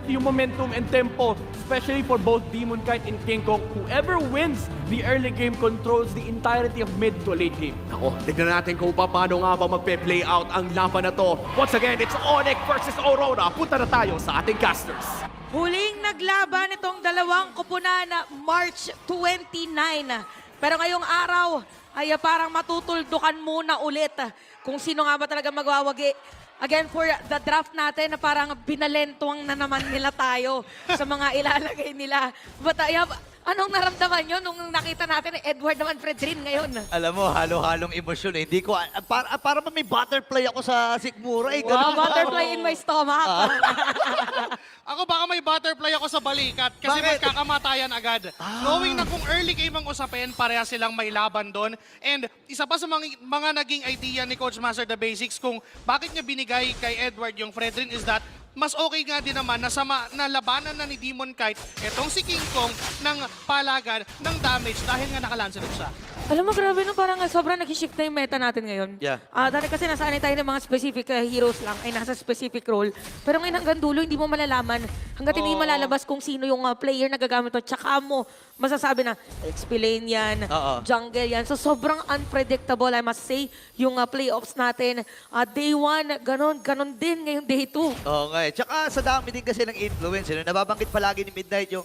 yung momentum and tempo, especially for both Demon Kite and King Kong. Whoever wins the early game controls the entirety of mid to late game. Ako, tignan natin kung paano nga ba magpe-play out ang laban na to. Once again, it's Onyx versus Aurora. Punta na tayo sa ating casters. Huling naglaban itong dalawang koponan na March 29. Pero ngayong araw ay parang matutuldukan muna ulit kung sino nga ba talaga magwawagi. Again, for the draft natin na parang binalentuang na naman nila tayo sa mga ilalagay nila. But anong naramdaman nyo nung nakita natin Edward naman Fredrin ngayon? Alam mo, halo-halong emosyon eh. Hindi ko, para may butterfly ako sa Sigmura eh. Wow, butterfly in my stomach. Ako baka may butterfly ako sa balikat kasi Bakit? magkakamatayan agad. Knowing na kung early game ang usapin, pareha silang may laban doon. And isa pa sa mga naging idea ni Coach Master The Basics kung bakit niya binigay kay Edward yung Fredrin is that mas okay nga din naman na na labanan na ni Demon Kite etong si King Kong ng palagan ng damage dahil nga nakalancelot siya. Alam mo, grabe no, parang sobrang nag-shift na yung meta natin ngayon. Yeah. Dati kasi nasanay tayo ng mga specific heroes lang, ay nasa specific role. Pero ngayon hanggang dulo, hindi mo malalaman. Hanggat hindi malalabas kung sino yung player na gagamit to, tsaka mo masasabi na XP lane yan, jungle yan. So sobrang unpredictable, I must say, yung playoffs natin. Day 1, ganon din ngayong day 2. Oo nga eh. Tsaka sa dami din kasi ng influence. Nababanggit palagi ni Midnight yung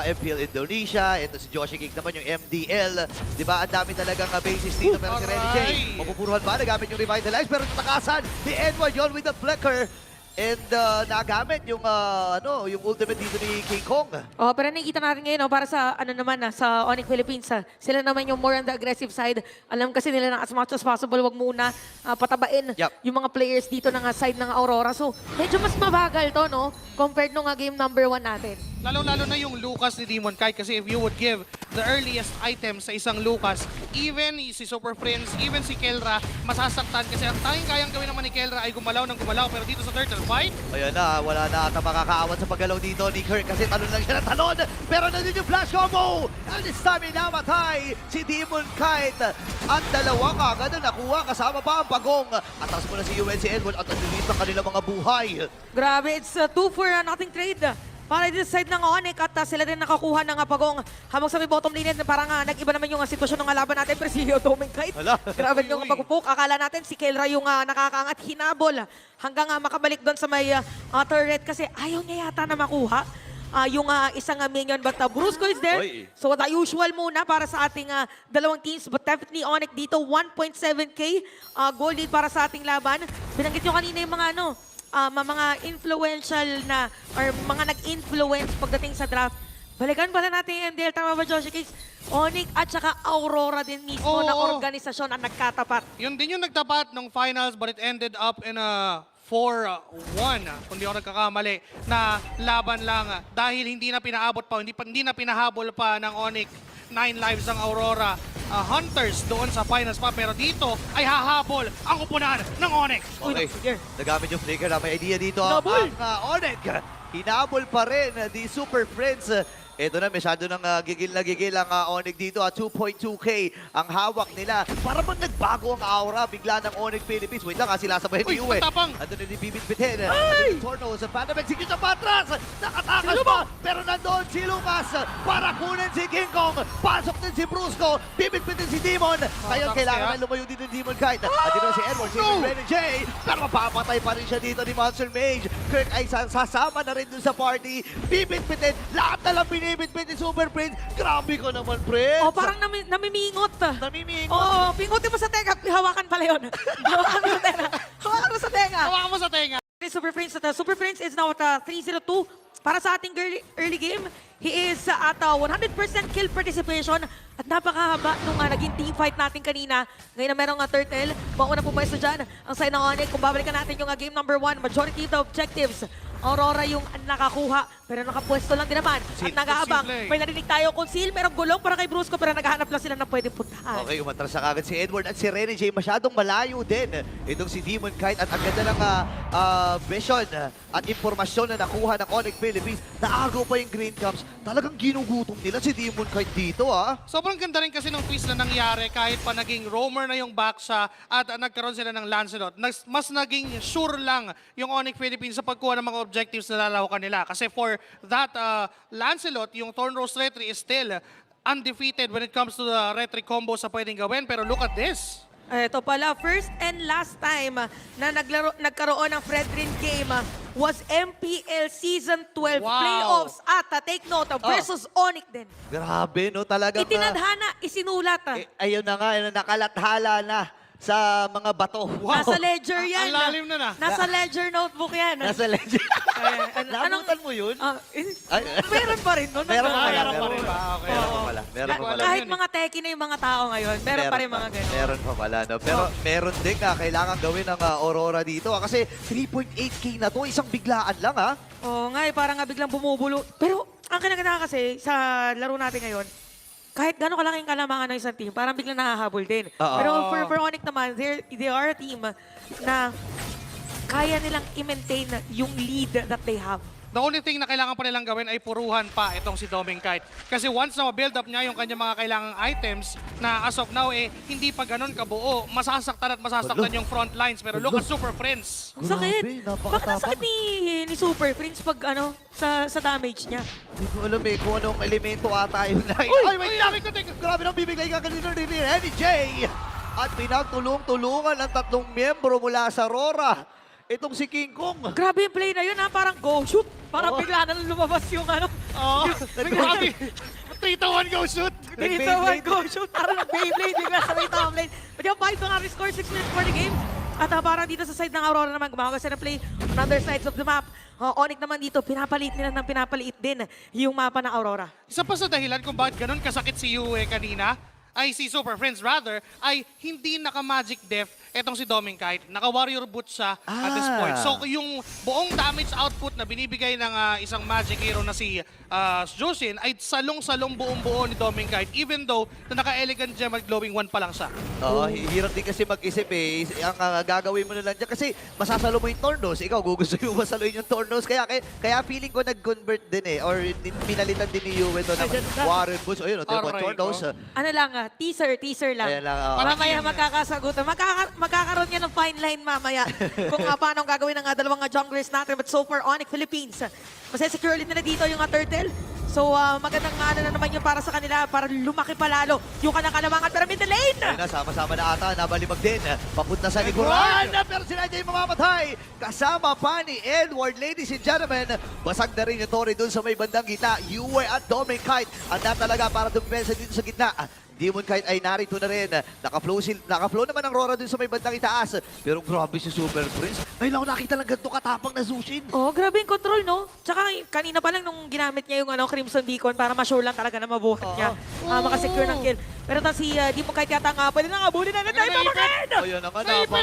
FPL Indonesia. Ito si Joshi King naman yung MDL. Diba? Ang dami talagang basis dito. Pero si Renny J, mapupuruhan ba? Nagamit yung Revitalize. Pero natakasan ni Edward yon with the flicker. And nagamit yung yung ultimate dito ni King Kong. Oh, pero nakikita natin ngayon, para sa sa Onyx Philippines, sila naman yung more on the aggressive side. Alam kasi nila na as much as possible, wag muna patabain yung mga players dito ng side ng Aurora. So, medyo mas mabagal to, no? Compared nung game number 1 natin. Lalo-lalo na yung Lucas ni Demon Kite kasi if you would give the earliest item sa isang Lucas, even si Super Prince, even si Kelra, masasaktan kasi ang tanging kayang gawin naman ni Kelra ay gumalaw ng gumalaw. Pero dito sa turtle fight, Ayan na, wala na ata makakaawat sa paggalaw dito ni Kirk kasi talon lang siya ng talon. Pero nandun yung flash combo. And this time namatay si Demon Kite. At dalawa kagad na nakuha kasama pa ang pagong. Atas mo na si UNC Edward at nalilis ng kanilang mga buhay. Grabe, it's 2 for nothing trade. Para dito sa side ng Onyx at sila din nakakuha ng pagong habang sa may bottom lane. Parang nag-iba naman yung sitwasyon ng laban natin. Pero si Doming Kite, grabe yung pagpupuk. Akala natin si Kelra yung nakakaangat, hinabol hanggang makabalik doon sa may turret kasi ayaw niya yata na makuha yung isang minion. But Brusco is there. So the usual muna para sa ating dalawang teams. But definitely Onyx dito, 1.7k gold lead para sa ating laban. Binanggit nyo kanina yung mga mga influential na or mga nag-influence pagdating sa draft. Balikan pala natin yung MDL, tama ba Joshi Kings? Onyx at saka Aurora din mismo na organisasyon ang nagkatapat. yun din yung nagtapat ng finals but it ended up in a 4-1, kung di ako nagkakamali, na laban lang dahil hindi na pinaabot pa, hindi na pinahabol pa ng Onyx 9 lives ang Aurora Hunters doon sa finals pa. Pero dito ay hahabol ang kupunan ng Onyx. Okay, nagamit yung flicker na may idea dito ang Onyx. Hinabol pa rin di Super Friends. Ito na, masyado nang gigil ang Onyx dito at 2.2k ang hawak nila. Para bang nagbago ang aura bigla ng Onyx Philippines. Wait lang, sila sabay ni Uwe. matapang. Ando na ni Bibit-bitin. Ando ni Torno sa Phantom Execution sa Patras. Nakatakas pa, pero nandoon si Lucas para kunin si King Kong. Pasok din si Brusco. Bibit-bitin si Demon. Ngayon kailangan na lumayo dito ni Demon Kite. At dito si Edward, si Renny J. Pero mapapatay pa rin siya dito ni Monster Mage. Kirk ay sasama na rin dun sa party. Bibit-bitin. Lahat na lang binibit-bit ni Super Prince. Grabe ko naman, Prince. Parang namimingot. Namimingot. Pingutin mo sa tenga. Hawakan pala yun. Hawakan mo sa tenga. Hawakan mo sa tenga. Hawakan mo sa tenga. Super Prince is now at 302. Para sa ating early game, he is at 100% kill participation at napakahaba nung naging team fight natin kanina. Ngayon na merong turtle, mauna pumesto dyan ang side ng Onyx. Kung babalikan natin yung game number 1, majority of the objectives, Aurora yung nakakuha. pero nakapwesto lang din naman. At nag-aabang. Posible. May narinig tayo kung merong gulong para kay Brusco, pero naghahanap lang sila ng pwedeng puntahan. Okay, umatras na kagad si Edward at si Rene J. Masyadong malayo din. Itong si Demon Kite at ang ganda ng vision at impormasyon na nakuha ng Onyx Philippines. Naagaw pa yung Green Camps. Talagang ginugutom nila si Demon Kite dito, ah. Sobrang ganda rin kasi ng twist na nangyari kahit pa naging roamer na yung Baksha at nagkaroon sila ng Lancelot. Mas naging sure lang yung Onyx Philippines sa pagkuha ng mga objectives na lalawakan nila. Kasi for that Lancelot, yung Thornrose Retry is still undefeated when it comes to the Retry combo sa pwedeng gawin. Pero look at this. Ito pala, first and last time na nagkaroon ng Fredrin game was MPL Season 12 Wow. playoffs at take note versus Onyx din. Grabe, no? Talagang... Itinadhana, isinulat. ayun na nga, nakalathala na sa mga bato. Nasa ledger yan. Ang lalim na. Nasa ledger notebook yan. Nasa legend. Nabutan mo yun? Ay, Meron pa rin nun. meron pa pala. meron pa rin. Meron pa pala. Meron pa pala. Kahit mga teki na yung mga tao ngayon, meron pa rin mga ganun. Meron pa pala, no? Pero meron din kailangan gawin ng Aurora dito. Kasi 3.8k na to, isang biglaan lang, ha? Oo nga, parang nga biglang bumubulo. Pero ang kinaganda kasi sa laro natin ngayon, kahit gano'ng kalaking kalamangan ng isang team, parang biglang nahahabol din. Oo. Pero for Onyx naman, they are a team na kaya nilang i-maintain yung lead that they have. The only thing na kailangan pa nilang gawin ay puruhan pa itong si Doming Kite. Kasi once na ma-build up niya yung kanyang mga kailangang items na as of now hindi pa ganun kabuo, masasaktan yung front lines. Pero look at Super Friends. Ang sakit. Grabe, Bakit napakatapang. ang sakit ni Super Prince pag sa damage niya? Hindi ko alam kung anong elemento ata yun. Ay, wait lang! Grabe nang bibigay ka kanina ni Renny J. At pinagtulong-tulungan ang tatlong miyembro mula sa Aurora. Itong si King Kong. Grabe yung play na yun parang go shoot. Parang Oo. bigla na lumabas yung Oh, grabe. 3-1 go shoot. Dito, go shoot. Parang nag-Beyblade, bigla sa may top lane. But yung 5 nga score, 6 minutes for the game. At parang dito sa side ng Aurora naman, gumawa kasi ng play on other sides of the map. Onyx naman dito, pinapaliit nila ng pinapaliit din yung mapa ng Aurora. Isa pa sa dahilan kung bakit ganun kasakit si Yue kanina, ay si Super Friends rather, ay hindi naka-magic def etong si Doming Kite. Naka-warrior boot siya at this point. So yung buong damage output na binibigay ng isang magic hero na si Jushin ay salong-salong buong-buo ni Doming Kite even though na naka-elegant gem at glowing one pa lang siya. Oo, hirap din kasi mag-isip eh. Ang gagawin mo na lang dyan kasi masasalo mo yung Tornos. Ikaw, gugustuhin mo masaluin yung Tornos. Kaya feeling ko nag-convert din eh. Or pinalitan din ni Yue to ng Warren Boots. O yun, Aray Tornos. Ano lang, teaser lang. Ayan lang, oo. Mamaya magkakasagutan. Magkakaroon yan ng fine line mamaya kung paano ang gagawin ng dalawang junglers natin. But so far, Onyx Philippines, masesecure ulit nila dito yung turtle. So magandang na naman yun para sa kanila para lumaki pa lalo yung kanang kalamangan. Pero mid lane! Ayun na, sama-sama na ata. Nabalibag din. Papunta sa likuran. Pero sila dyan mamamatay. Kasama pa ni Edward. Ladies and gentlemen, basag na rin yung Tori dun sa may bandang gitna. Yue at Doming Kite. Anda talaga para dumpensa dito sa gitna. Demon Kite ay narito na rin. Naka-flow naman ang Aurora dun sa may bandang itaas. Pero grabe si Super Prince. Ngayon ako nakita lang ganito katapang na Zushin. Oh, grabe yung control, no? Tsaka kanina pa lang nung ginamit niya yung Crimson Beacon para ma-show lang talaga na mabuhat niya. Makasecure ng kill. Pero si Demon Kite yata nga, pwede na nga bully na tayo papakin! Ayun na nga, napaka.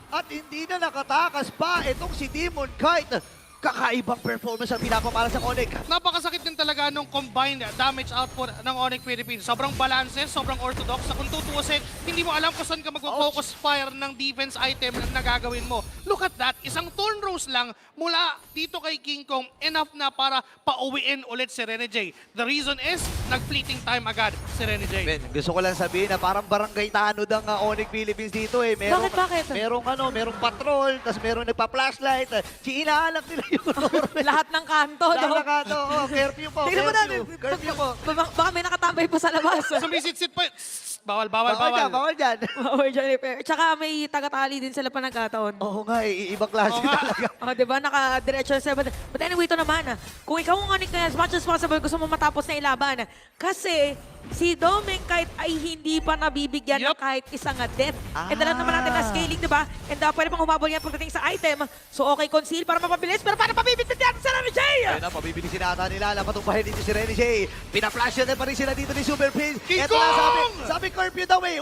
At hindi na nakatakas pa itong si Demon Kite. Kakaibang performance ang pinapamala sa Onyx. Napakasakit din talaga nung combined damage output ng Onyx Philippines. Sobrang balance, sobrang orthodox. Sa kung tutuusin, hindi mo alam kung saan ka mag-focus fire ng defense item na gagawin mo. Look at that, isang Thornrose lang mula dito kay King Kong, enough na para pauwiin ulit si Rene J. The reason is, nag-fleeting time agad si Rene J. Ben, gusto ko lang sabihin na parang barangay tanod ang Onyx Philippines dito eh. Bakit? Merong patrol, tapos merong nagpa-flashlight. Inaalak nila yung Lahat ng kanto, Lahat no? ng kanto. Curfew po. Tingnan mo natin. Curfew po. Baka may nakatambay pa sa labas. Sumisit-sit pa. Bawal. Bawal dyan. Or Jennifer. Tsaka may tagatali din sila pa nagkataon. Oo nga, ibang klase Oo nga. talaga. Diba? Naka-diretso sila. But anyway, ito naman. Kung ikaw ang Onyx na as much as possible, gusto mo matapos na ilaban. Kasi si Doming Kite ay hindi pa nabibigyan ng kahit isang death. And alam naman natin na scaling, di ba? And pwede pang humabol yan pagdating sa item. So okay, conceal para mapabilis. Pero paano pabibitin yan sa Rene J? Ayun na, pabibilisin ata nila. Napatumpahin dito si Renny J. Pina-flash na pa rin sila dito ni Super Prince. King Ito na, Kong! sabi curfew daw eh.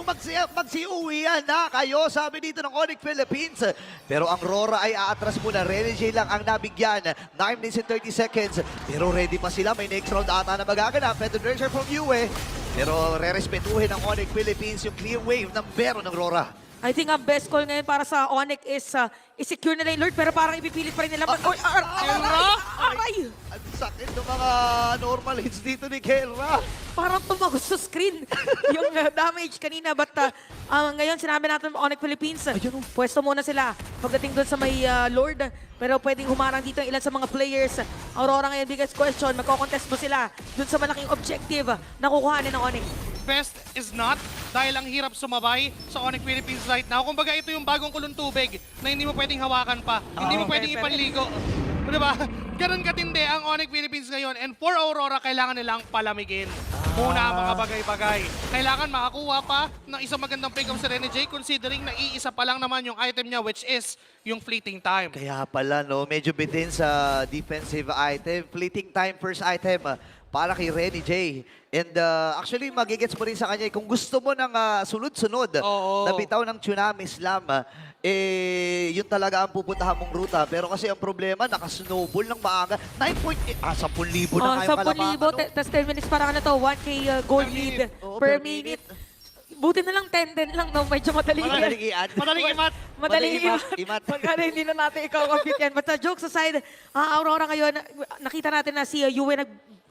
Magsiuwian na kayo, sabi dito ng Onyx Philippines. Pero ang Rora ay aatras muna. Renny J lang ang nabigyan. 9 minutes and 30 seconds. Pero ready pa sila. May next round ata na magaganap. Federation from UE. Pero re-respetuhin ng Onyx Philippines yung clear wave ng meron ng Rora. I think ang best call ngayon para sa Onyx is i-secure nila yung Lord, pero parang ipipilit pa rin nila. Aray! Ang sakit ng mga normal hits dito ni Kelra. Parang tumagos sa screen yung damage kanina. But ngayon, sinabi natin Onyx Philippines, pwesto muna sila pagdating doon sa may Lord. Pero pwedeng humarang dito ang ilan sa mga players. Aurora ngayon, biggest question, magkocontest mo sila doon sa malaking objective na kukuhanin ng Onyx. Best is not dahil ang hirap sumabay sa Onyx Philippines right now. Kumbaga ito yung bagong kulong tubig na hindi mo pwedeng hawakan pa. Hindi mo pwedeng ipanligo. Diba? Ganun katindi ang Onyx Philippines ngayon. And for Aurora, kailangan nilang palamigin muna ang mga bagay-bagay. Kailangan makakuha pa ng isang magandang pick-up si Renny J considering na iisa pa lang naman yung item niya which is yung fleeting time. Kaya pala, no, medyo bitin sa defensive item. Fleeting time first item para kay Renny J. And actually, magigets mo rin sa kanya, kung gusto mo ng sunod-sunod Oo. na bitaw ng Tsunami Slam, yun talaga ang pupuntahan mong ruta. Pero kasi ang problema, naka-snowball ng maaga. 9.8, 10,000 na kayo palaman. 10,000, tas 10 minutes para to 1K gold lead Oo, per minute. Buti na lang 10 lang, no? Medyo madali Madaling yan. iyan. Madaling imat. Madaling Imat. Pagkano hindi na natin ikaw compute yan. But jokes aside, Aurora ngayon, nakita natin na si Yue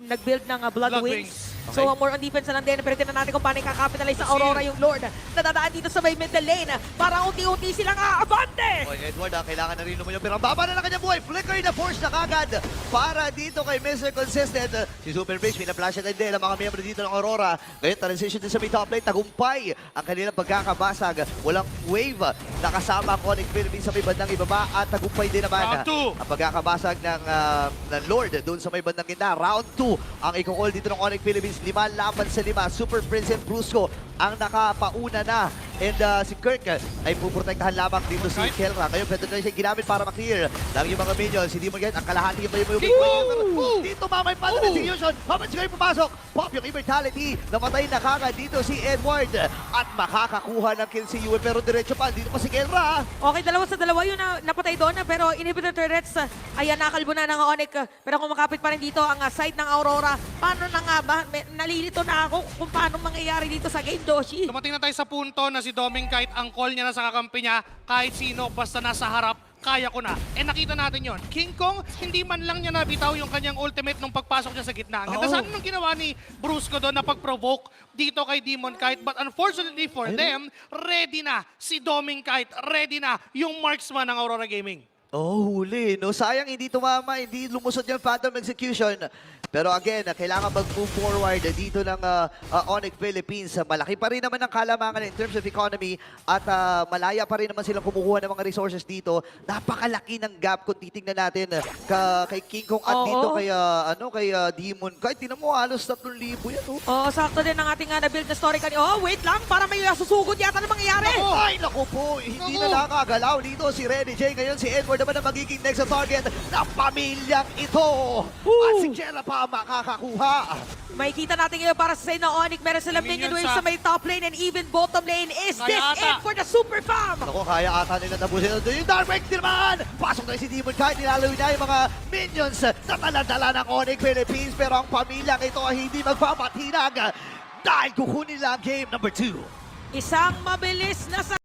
nag-build ng Blood Blood Wings. Wings. So more on defense na lang din. Pero tignan natin kung paano ikakapitalize sa Aurora yung Lord. Nadadaan dito sa may middle lane. Para unti-unti silang aabante. Oy, Edward, kailangan na rin lumayo. Pero ang baba na ng kanyang buhay. Flicker na force na kagad para dito kay Mr. Consistent. Si Super Bridge, pina-flash at din ang mga miyembro dito ng Aurora. Ngayon, transition din sa may top lane. Tagumpay ang kanilang pagkakabasag. Walang wave. Nakasama ang Onyx Philippines sa may bandang ibaba. At tagumpay din naman Round two. ang pagkakabasag ng Lord doon sa may bandang gitna. Round 2 ang i-call dito ng Onyx Philippines. 5 laban sa 5. Super Prince and Brusco ang nakapauna na. And si Kirk ay puprotektahan lamang dito si Kelra. Ngayon, pwede na siya ginamit para maklear lang yung mga minions. Hindi mo yan, ang kalahati pa yung big wave. Dito mamay pa ng execution. Habang siya pumasok, pop yung immortality. Namatay na kagad dito si Edward. At makakakuha ng kill si Yue. Pero diretso pa, dito pa si Kelra. Okay, 2 sa 2 yung napatay doon. Pero inhibitor turrets, ayan, nakalbo na ng Onyx. Pero kung makapit pa rin dito ang side ng Aurora, paano na nga ba? Nalilito na ako kung paano mangyayari dito sa game, Doshi. Dumating na tayo sa punto na si Doming kahit ang call niya na sa kakampi niya, kahit sino, basta nasa harap, kaya ko na. Eh nakita natin yon. King Kong, hindi man lang niya nabitaw yung kanyang ultimate nung pagpasok niya sa gitna. Ang ganda sana nung ginawa ni Brusco doon na pag-provoke dito kay Demon Kite. But unfortunately for them, ready na si Doming Kite. Ready na yung marksman ng Aurora Gaming. Oh, huli. No, sayang hindi tumama, hindi lumusot yung Phantom Execution. Pero again, kailangan mag-move forward dito ng Onyx Philippines. Malaki pa rin naman ang kalamangan in terms of economy at malaya pa rin naman silang kumukuha ng mga resources dito. Napakalaki ng gap kung titingnan natin kay King Kong at dito kay Demon. Kahit tinan mo, halos 3,000 yan. Oo, sakto din ang ating na-build na story kanina. Oh, wait lang, para may susugod yata na mangyayari. Ay, naku po, hindi na nakagalaw dito si Renny J. Ngayon si Edward naman ang magiging next na target ng pamilyang ito. At si Jella pa makakakuha. May kita natin ngayon para sa side ng Onyx. Meron silang minion waves sa may top lane and even bottom lane. Is this it for the Super Fam? Ako, kaya ata nila tapusin yung Dark Break naman. Pasok na si Demon Kite. Nilalawin na yung mga minions na taladala ng Onyx Philippines. Pero ang pamilyang ito ay hindi magpapatinag dahil kukunin lang game number 2. Isang mabilis na